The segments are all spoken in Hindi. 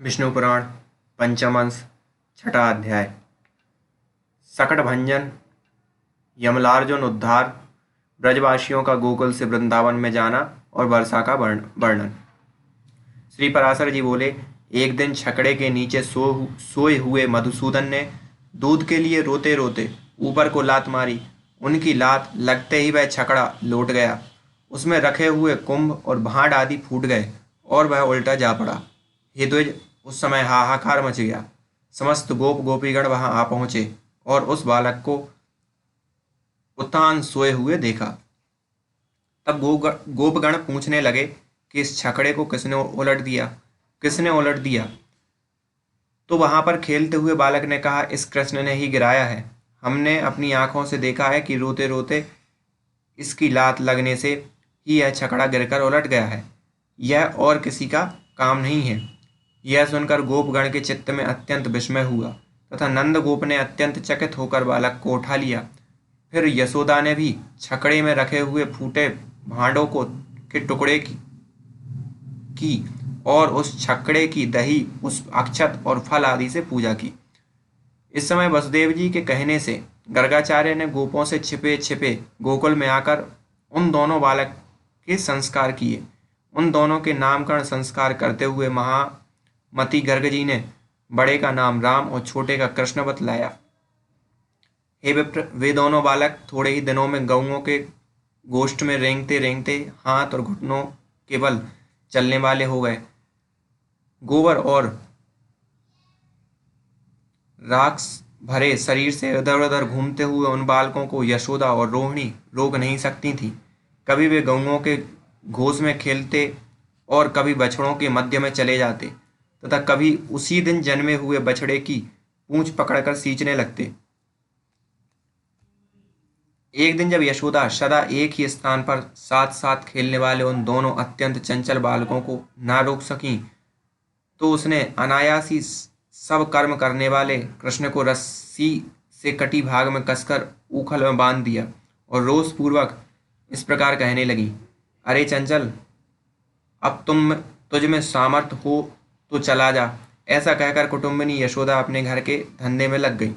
विष्णु पुराण पंचम अंश छठा अध्याय। सकट भंजन। यमलार्जुन उद्धार। ब्रजवासियों का गोकुल से वृंदावन में जाना और वर्षा का वर्णन। श्री पराशर जी बोले, एक दिन छकड़े के नीचे सोए हुए मधुसूदन ने दूध के लिए रोते रोते ऊपर को लात मारी। उनकी लात लगते ही वह छकड़ा लौट गया। उसमें रखे हुए कुंभ और भांड आदि फूट गए और वह उल्टा जा पड़ा। हे द्विज, उस समय हाहाकार मच गया। समस्त गोप गोपीगण वहां आ पहुंचे और उस बालक को उत्तान सोए हुए देखा। तब गोपगण पूछने लगे कि इस छकड़े को किसने उलट दिया, किसने उलट दिया। तो वहां पर खेलते हुए बालक ने कहा, इस कृष्ण ने ही गिराया है। हमने अपनी आंखों से देखा है कि रोते रोते इसकी लात लगने से ही यह छकड़ा गिरकर उलट गया है। यह और किसी का काम नहीं है। यह सुनकर गोपगण के चित्त में अत्यंत विस्मय हुआ तथा नंद गोप ने अत्यंत चकित होकर बालक को उठा लिया। फिर यशोदा ने भी छकड़े में रखे हुए फूटे भांडों को के टुकड़े की और उस छकड़े की दही, पुष्प, अक्षत और फल आदि से पूजा की। इस समय वसुदेव जी के कहने से गर्गाचार्य ने गोपों से छिपे छिपे गोकुल में आकर उन दोनों बालक के संस्कार किए। उन दोनों के नामकरण संस्कार करते हुए महामती गर्ग जी ने बड़े का नाम राम और छोटे का कृष्ण बतलाया। हे विप्र, वे दोनों बालक थोड़े ही दिनों में गऊओं के गोष्ठ में रेंगते रेंगते हाथ और घुटनों के बल चलने वाले हो गए। गोबर और राख भरे शरीर से इधर उधर घूमते हुए उन बालकों को यशोदा और रोहिणी रोक नहीं सकती थीं। कभी वे गऊओं के घोष में खेलते और कभी बछड़ों के मध्य में चले जाते तथा कभी उसी दिन जन्मे हुए बछड़े की पूंछ पकड़कर सींचने लगते। एक दिन जब यशोदा सदा एक ही स्थान पर साथ साथ खेलने वाले उन दोनों अत्यंत चंचल बालकों को ना रोक सकी तो उसने अनायास ही सब कर्म करने वाले कृष्ण को रस्सी से कटी भाग में कसकर ऊखल में बांध दिया और रोष पूर्वक इस प्रकार कहने लगी, अरे चंचल, अब तुझ में सामर्थ हो तो चला जा। ऐसा कहकर कुटुंबिनी यशोदा अपने घर के धंधे में लग गई।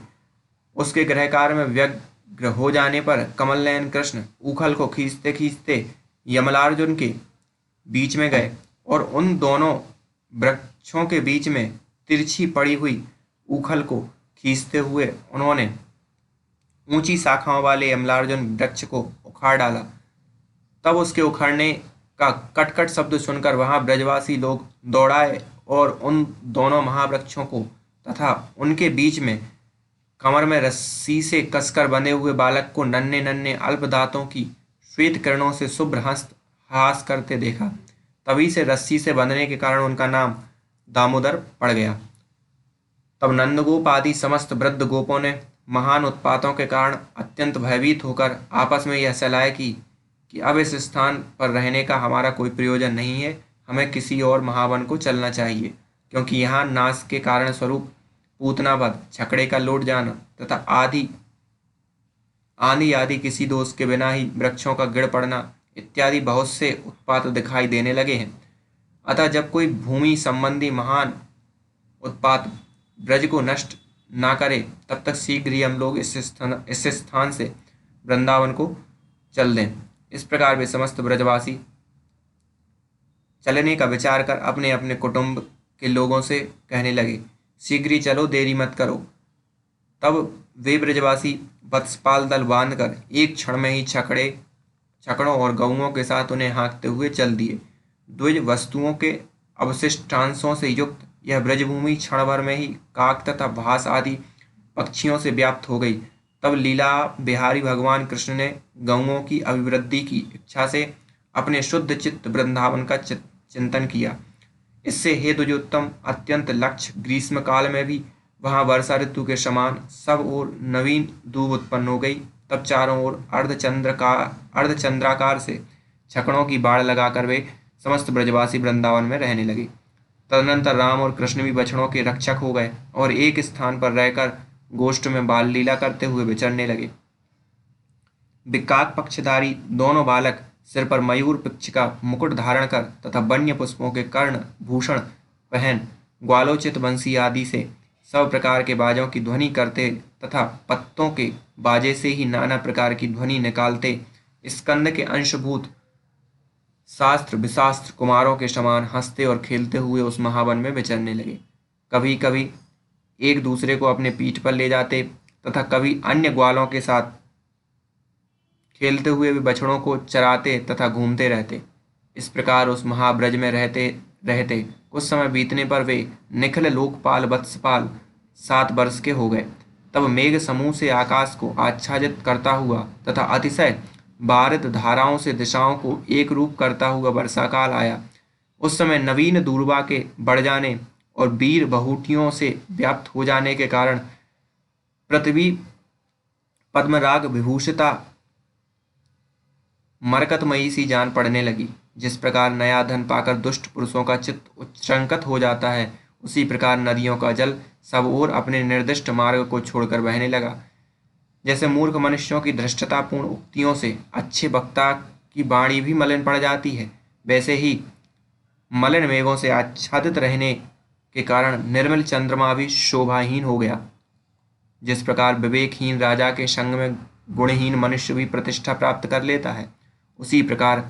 उसके गृह कार्य में व्यग्र हो जाने पर कमल नयन कृष्ण ऊखल को खींचते खींचते यमलार्जुन के बीच में गए और उन दोनों वृक्षों के बीच में तिरछी पड़ी हुई ऊखल को खींचते हुए उन्होंने ऊंची शाखाओं वाले यमलार्जुन वृक्ष को उखाड़ डाला। तब उसके उखड़ने का कटकट शब्द सुनकर वहां ब्रजवासी लोग दौड़ाए और उन दोनों महावृक्षों को तथा उनके बीच में कमर में रस्सी से कसकर बंधे हुए बालक को नन्हे नन्हे अल्प दांतों की श्वेत किरणों से शुभ्र हास करते देखा। तभी से रस्सी से बंधने के कारण उनका नाम दामोदर पड़ गया। तब नंदगोप आदि समस्त वृद्ध गोपों ने महान उत्पातों के कारण अत्यंत भयभीत होकर आपस में यह सलाह की कि अब इस स्थान पर रहने का हमारा कोई प्रयोजन नहीं है। हमें किसी और महावन को चलना चाहिए, क्योंकि यहाँ नाश के कारण स्वरूप पूतनावध, छकड़े का लौट जाना तथा आंधी आदि किसी दोष के बिना ही वृक्षों का गिर पड़ना इत्यादि बहुत से उत्पात दिखाई देने लगे हैं। अतः जब कोई भूमि संबंधी महान उत्पात ब्रज को नष्ट ना करे तब तक शीघ्र ही हम लोग इस स्थान से वृंदावन को चल दें। इस प्रकार वे समस्त ब्रजवासी चलने का विचार कर अपने अपने कुटुंब के लोगों से कहने लगे, शीघ्र ही चलो, देरी मत करो। तब वे ब्रजवासी वत्सपाल दल बांधकर एक क्षण में ही छकड़ों और गऊओं के साथ उन्हें हाँकते हुए चल दिए। द्विज, वस्तुओं के अवशिष्टांशों से युक्त यह ब्रजभूमि क्षण भर में ही काक तथा भास आदि पक्षियों से व्याप्त हो गई। तब लीला बिहारी भगवान कृष्ण ने गऊओं की अभिवृद्धि की इच्छा से अपने शुद्ध चित्त वृंदावन का चिंतन किया। इससे हे द्विजोत्तम, अत्यंत लक्ष्य ग्रीष्म काल में भी वहां वर्षा ऋतु के समान सब ओर नवीन दूब उत्पन्न हो गई। तब चारों ओर अर्धचंद्राकार से छकड़ों की बाड़ लगाकर वे समस्त ब्रजवासी वृंदावन में रहने लगे। तदनंतर राम और कृष्ण भी बछड़ों के रक्षक हो गए और एक स्थान पर रहकर गोष्ठ में बाल लीला करते हुए विचरने लगे। विकाक पक्षधारी दोनों बालक सिर पर मयूर पक्ष का मुकुट धारण कर तथा वन्य पुष्पों के कर्ण भूषण पहन ग्वालोचित बंसी आदि से सब प्रकार के बाजों की ध्वनि करते तथा पत्तों के बाजे से ही नाना प्रकार की ध्वनि निकालते स्कंद के अंशभूत शास्त्र विशास्त्र कुमारों के समान हंसते और खेलते हुए उस महावन में विचरने लगे। कभी कभी एक दूसरे को अपने पीठ पर ले जाते तथा कभी अन्य ग्वालों के साथ खेलते हुए भी बछड़ों को चराते तथा घूमते रहते। इस प्रकार उस महाब्रज में रहते रहते कुछ समय बीतने पर वे निखिल लोकपाल वत्सपाल 7 वर्ष के हो गए। तब मेघ समूह से आकाश को आच्छादित करता हुआ तथा अतिशय बारित धाराओं से दिशाओं को एक रूप करता हुआ वर्षाकाल आया। उस समय नवीन दूर्वा के बढ़ जाने और वीर बहुटियों से व्याप्त हो जाने के कारण पृथ्वी पद्मराग विभूषिता मरकतमयी सी जान पड़ने लगी। जिस प्रकार नया धन पाकर दुष्ट पुरुषों का चित्त उच्चंकित हो जाता है, उसी प्रकार नदियों का जल सब ओर अपने निर्दिष्ट मार्ग को छोड़कर बहने लगा। जैसे मूर्ख मनुष्यों की धृष्टतापूर्ण उक्तियों से अच्छे वक्ता की वाणी भी मलिन पड़ जाती है, वैसे ही मलिन मेघों से आच्छादित रहने के कारण निर्मल चंद्रमा भी शोभाहीन हो गया। जिस प्रकार विवेकहीन राजा के संग में गुणहीन मनुष्य भी प्रतिष्ठा प्राप्त कर लेता है, उसी प्रकार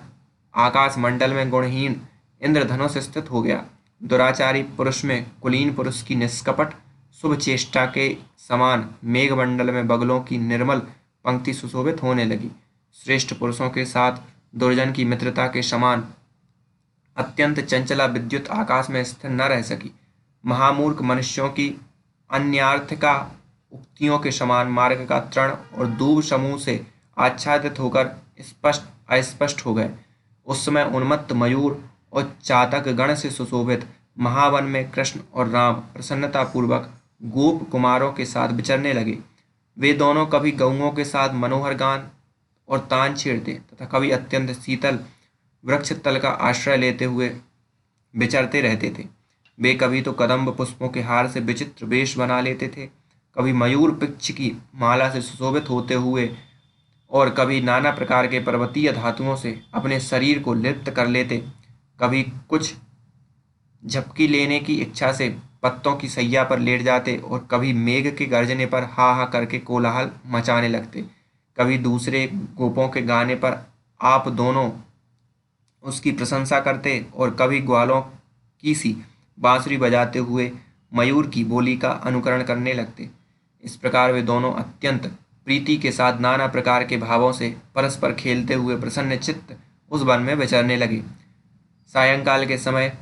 आकाश मंडल में गुणहीन इंद्रधनुष स्थित हो गया। दुराचारी पुरुष में कुलीन पुरुष की निष्कपट शुभ चेष्टा के समान मेघमंडल में बगलों की निर्मल पंक्ति सुशोभित होने लगी। श्रेष्ठ पुरुषों के साथ दुर्जन की मित्रता के समान अत्यंत चंचला विद्युत आकाश में स्थिर न रह सकी। महामूर्ख मनुष्यों की अन्यार्थिका उक्तियों के समान मार्ग का तृण और दूब समूह से आच्छादित होकर स्पष्ट अस्पष्ट हो गए। उस समय उन्मत्त मयूर और चातक गण से सुशोभित महावन में कृष्ण और राम प्रसन्नता पूर्वक गोप कुमारों के साथ विचरने लगे। वे दोनों कभी गौओं के साथ मनोहर गान और तान छेड़ते तथा कभी अत्यंत शीतल वृक्ष तल का आश्रय लेते हुए विचरते रहते थे। वे कभी तो कदम्ब पुष्पों के हार से विचित्र वेश बना लेते थे, कभी मयूर पक्ष की माला से सुशोभित होते हुए और कभी नाना प्रकार के पर्वतीय धातुओं से अपने शरीर को लिप्त कर लेते। कभी कुछ झपकी लेने की इच्छा से पत्तों की सैया पर लेट जाते और कभी मेघ के गर्जने पर हा हा करके कोलाहल मचाने लगते। कभी दूसरे गोपों के गाने पर आप दोनों उसकी प्रशंसा करते और कभी ग्वालों की सी बांसुरी बजाते हुए मयूर की बोली का अनुकरण करने लगते। इस प्रकार वे दोनों अत्यंत प्रीति के साथ नाना प्रकार के भावों से परस्पर खेलते हुए प्रसन्न चित्त उस वन में विचरने लगे। सायंकाल के समय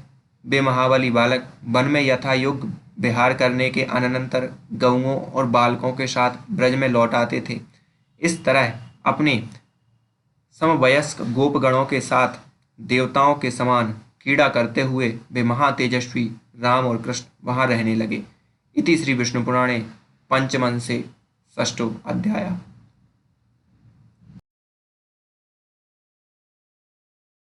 वे महाबली बालक वन में यथा योग्य विहार करने के अनंतर गऊओं और बालकों के साथ ब्रज में लौट आते थे। इस तरह अपने समवयस्क गोपगणों के साथ देवताओं के समान क्रीड़ा करते हुए वे महातेजस्वी राम और कृष्ण वहां रहने लगे। इति श्री विष्णु पुराणे पंचमंसे षष्ठो अध्याय।